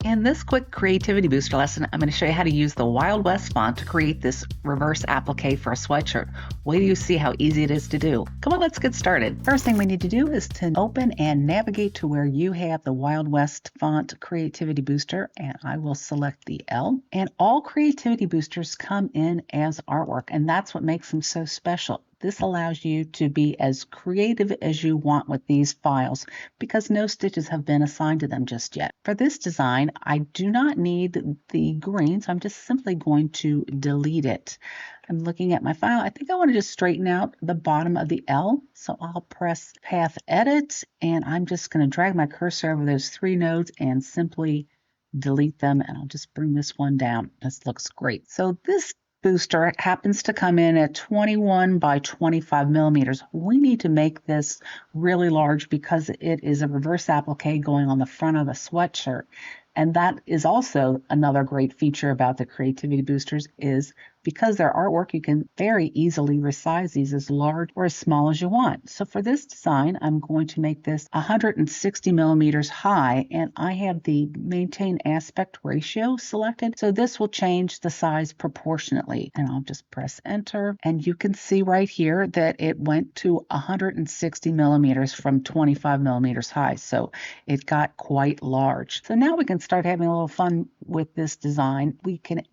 In this quick creativity booster lesson, I'm going to show you how to use the Wild West font to create this reverse applique for a sweatshirt. Wait till you see how easy it is to do. Come on, let's get started. First thing we need to do is to open and navigate to where you have the Wild West font creativity booster, and I will select the L. And all creativity boosters come in as artwork, and that's what makes them so special. This allows you to be as creative as you want with these files because no stitches have been assigned to them just yet. For this design, I do not need the green, so I'm just simply going to delete it. I'm looking at my file. I think I want to just straighten out the bottom of the L. So I'll press Path Edit, and I'm just going to drag my cursor over those three nodes and simply delete them. And I'll just bring this one down. This looks great. So this booster happens to come in at 21 by 25 millimeters. We need to make this really large because it is a reverse applique going on the front of a sweatshirt. And that is also another great feature about the creativity boosters is because they're artwork, you can very easily resize these as large or as small as you want. So for this design, I'm going to make this 160 millimeters high, and I have the maintain aspect ratio selected. So this will change the size proportionately, and I'll just press enter. And you can see right here that it went to 160 millimeters from 25 millimeters high. So it got quite large. So now we can start having a little fun with this design.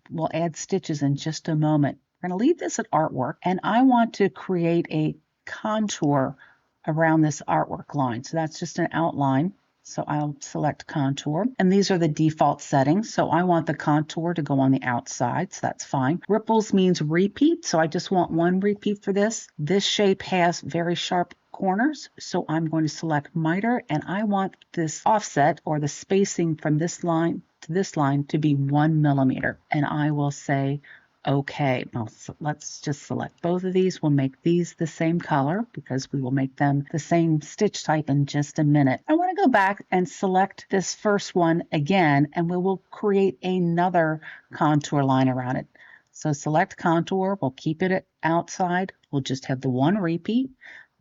We'll add stitches in just a moment. We're going to leave this at artwork, and I want to create a contour around this artwork line. So that's just an outline. So I'll select contour, and these are the default settings. So I want the contour to go on the outside, so that's fine. Ripples means repeat, so I just want one repeat for this. This shape has very sharp corners, so I'm going to select miter, and I want this offset or the spacing from this line to this line to be 1 millimeter, and I will say okay. Now let's just select both of these. We'll make these the same color because we will make them the same stitch type in just a minute. I want to go back and select this first one again, and we will create another contour line around it. So select contour, we'll keep it at outside. We'll just have the one repeat,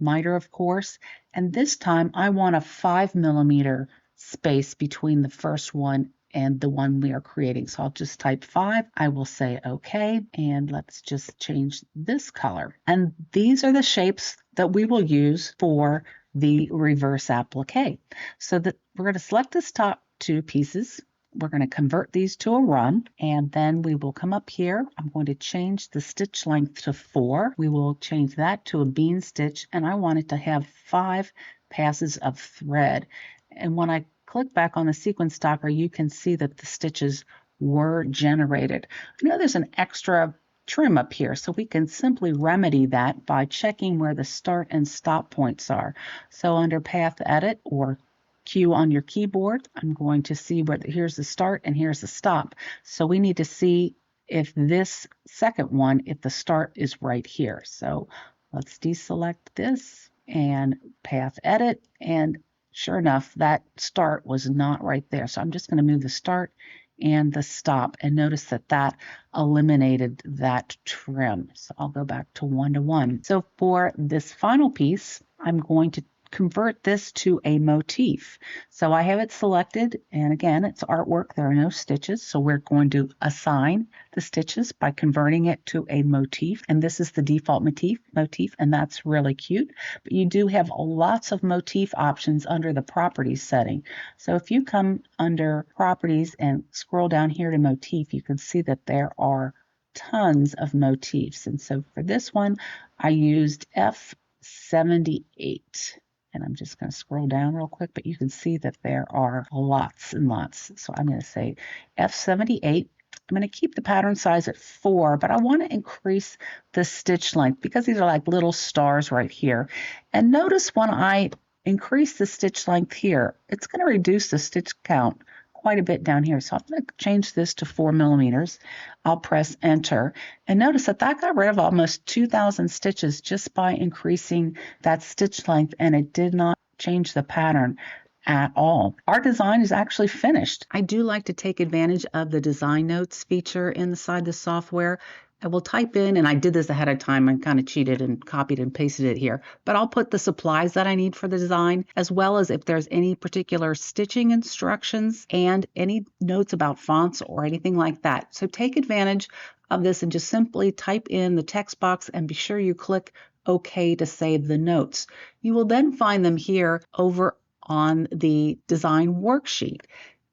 miter of course, and this time I want a 5 millimeter space between the first one and the one we are creating. So I'll just type 5. I will say okay, and let's just change this color. And these are the shapes that we will use for the reverse applique. So that we're going to select this top two pieces. We're going to convert these to a run, and then we will come up here. I'm going to change the stitch length to 4. We will change that to a bean stitch, and I want it to have 5 passes of thread. And when I click back on the sequence stopper, you can see that the stitches were generated. I know there's an extra trim up here, so we can simply remedy that by checking where the start and stop points are. So under Path Edit or Q on your keyboard, I'm going to see where here's the start and here's the stop. So we need to see if this second one, if the start is right here. So let's deselect this and Path Edit, and sure enough, that start was not right there. So I'm just going to move the start and the stop, and notice that that eliminated that trim. So I'll go back to 1 to 1. So for this final piece, I'm going to convert this to a motif. So I have it selected, and again, it's artwork. There are no stitches, so we're going to assign the stitches by converting it to a motif, and this is the default motif, and that's really cute. But you do have lots of motif options under the properties setting. So if you come under properties and scroll down here to motif, you can see that there are tons of motifs. And so for this one, I used F78. And I'm just going to scroll down real quick, but you can see that there are lots and lots. So I'm going to say F78. I'm going to keep the pattern size at 4, but I want to increase the stitch length because these are like little stars right here. And notice when I increase the stitch length here, it's going to reduce the stitch count quite a bit down here. So I'm going to change this to 4 millimeters. I'll press enter, and notice that that got rid of almost 2,000 stitches just by increasing that stitch length, and it did not change the pattern at all. Our design is actually finished. I do like to take advantage of the design notes feature inside the software I will type in, and I did this ahead of time, I kind of cheated and copied and pasted it here, but I'll put the supplies that I need for the design, as well as if there's any particular stitching instructions and any notes about fonts or anything like that. So take advantage of this and just simply type in the text box and be sure you click OK to save the notes. You will then find them here over on the design worksheet.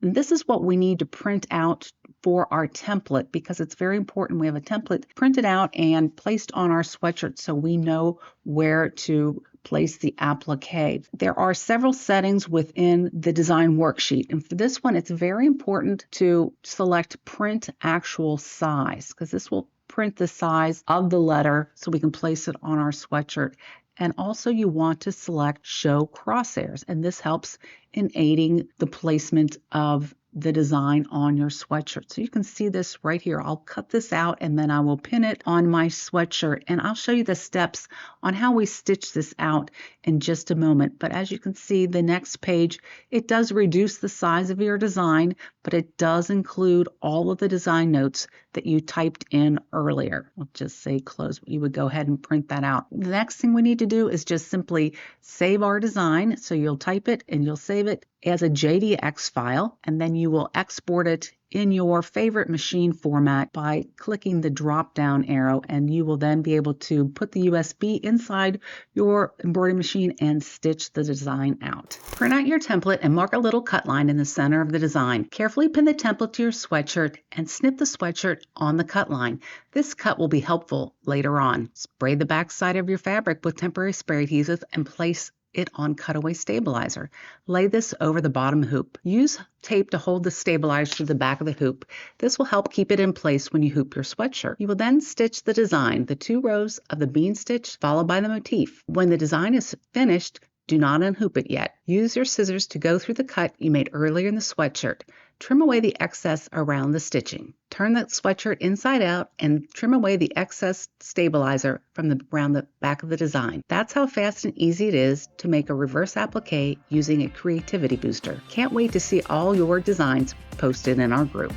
And this is what we need to print out for our template because it's very important. We have a template printed out and placed on our sweatshirt so we know where to place the applique. There are several settings within the design worksheet. And for this one, it's very important to select print actual size because this will print the size of the letter so we can place it on our sweatshirt. And also you want to select show crosshairs, and this helps in aiding the placement of the design on your sweatshirt. So you can see this right here. I'll cut this out and then I will pin it on my sweatshirt, and I'll show you the steps on how we stitch this out in just a moment. But as you can see, the next page, it does reduce the size of your design, but it does include all of the design notes that you typed in earlier. I'll just say close. You would go ahead and print that out. The next thing we need to do is just simply save our design. So you'll type it and you'll save it as a JDX file, and then you will export it in your favorite machine format by clicking the drop down arrow, and you will then be able to put the USB inside your embroidery machine and stitch the design out. Print out your template and mark a little cut line in the center of the design. Carefully pin the template to your sweatshirt and snip the sweatshirt on the cut line. This cut will be helpful later on. Spray the back side of your fabric with temporary spray adhesive and place it on cutaway stabilizer. Lay this over the bottom hoop. Use tape to hold the stabilizer to the back of the hoop. This will help keep it in place when you hoop your sweatshirt. You will then stitch the design, the 2 rows of the bean stitch followed by the motif. When the design is finished, do not unhoop it yet. Use your scissors to go through the cut you made earlier in the sweatshirt. Trim away the excess around the stitching. Turn the sweatshirt inside out and trim away the excess stabilizer from around the back of the design. That's how fast and easy it is to make a reverse applique using a creativity booster. Can't wait to see all your designs posted in our group.